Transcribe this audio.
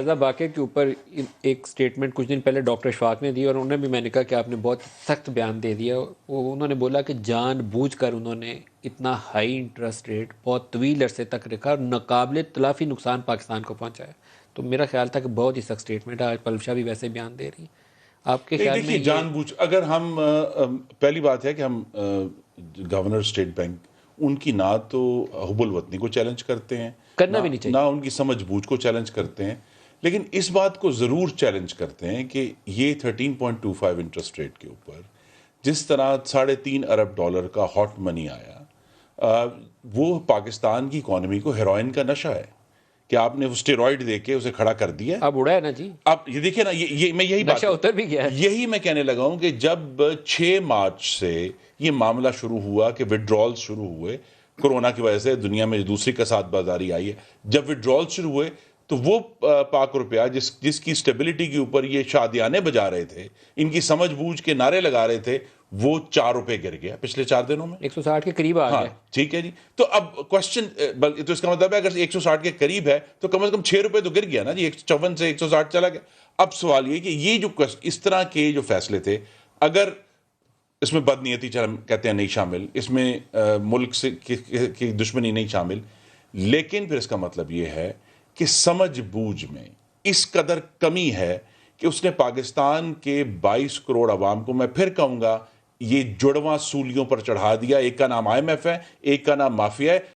رضا باقی کے اوپر ایک سٹیٹمنٹ کچھ دن پہلے ڈاکٹر اشفاق نے دی، اور انہوں نے بھی، میں نے کہا کہ آپ نے بہت سخت بیان دے دیا. انہوں نے بولا کہ جان بوجھ کر انہوں نے اتنا ہائی انٹرسٹ ریٹ بہت طویل عرصے تک رکھا اور ناقابل تلافی نقصان پاکستان کو پہنچایا. تو میرا خیال تھا کہ بہت ہی سخت سٹیٹمنٹ ہے. آج پلوشا بھی ویسے بیان دے رہی ہیں. آپ کے خیال میں دیکھیے، یہ جان بوجھ، اگر ہم پہلی بات ہے کہ ہم گورنر اسٹیٹ بینک ان کی نہ تو حب الوطنی کو چیلنج کرتے ہیں، کرنا نہ بھی نہیں نہ چاہیے؟ ان کی سمجھ بوجھ کو چیلنج کرتے ہیں، لیکن اس بات کو ضرور چیلنج کرتے ہیں کہ یہ 13.25 انٹرسٹ ریٹ کے اوپر جس طرح $3.5 ارب کا ہاٹ منی آیا، وہ پاکستان کی اکانومی کو ہیروئن کا نشہ ہے کہ آپ نے اسٹیرائڈ دے کے اسے کھڑا کر دیا. اب اڑا ہے نا جی، اب یہ دیکھیں نا، یہ میں یہی نشہ بات اتر بھی گیا ہے. یہی میں کہنے لگا ہوں کہ جب 6 مارچ سے یہ معاملہ شروع ہوا کہ وڈرالز شروع ہوئے کورونا کی وجہ سے، دنیا میں دوسری کساد بازاری آئی ہے، جب وڈرالز شروع ہوئے تو وہ پاک روپیہ جس کی سٹیبلٹی کے اوپر یہ شادیانے بجا رہے تھے، ان کی سمجھ بوجھ کے نعرے لگا رہے تھے، وہ $4 گر گیا پچھلے 4 دنوں میں. 160 کے قریب آ ہاں گیا. ٹھیک ہے جی. تو اب کوشچن، تو اس کا مطلب ہے اگر 160 کے قریب ہے تو کم از کم $6 تو گر گیا نا جی، 154 سے 160 چلا گیا. اب سوال یہ کہ یہ جو اس طرح کے جو فیصلے تھے، اگر اس میں بدنیتی کہتے ہیں نہیں شامل، اس میں ملک سے کی دشمنی نہیں شامل، لیکن پھر اس کا مطلب یہ ہے کہ سمجھ بوجھ میں اس قدر کمی ہے کہ اس نے پاکستان کے 22 کروڑ عوام کو، میں پھر کہوں گا، یہ جڑواں سولیوں پر چڑھا دیا. ایک کا نام IMF ہے، ایک کا نام مافیا ہے.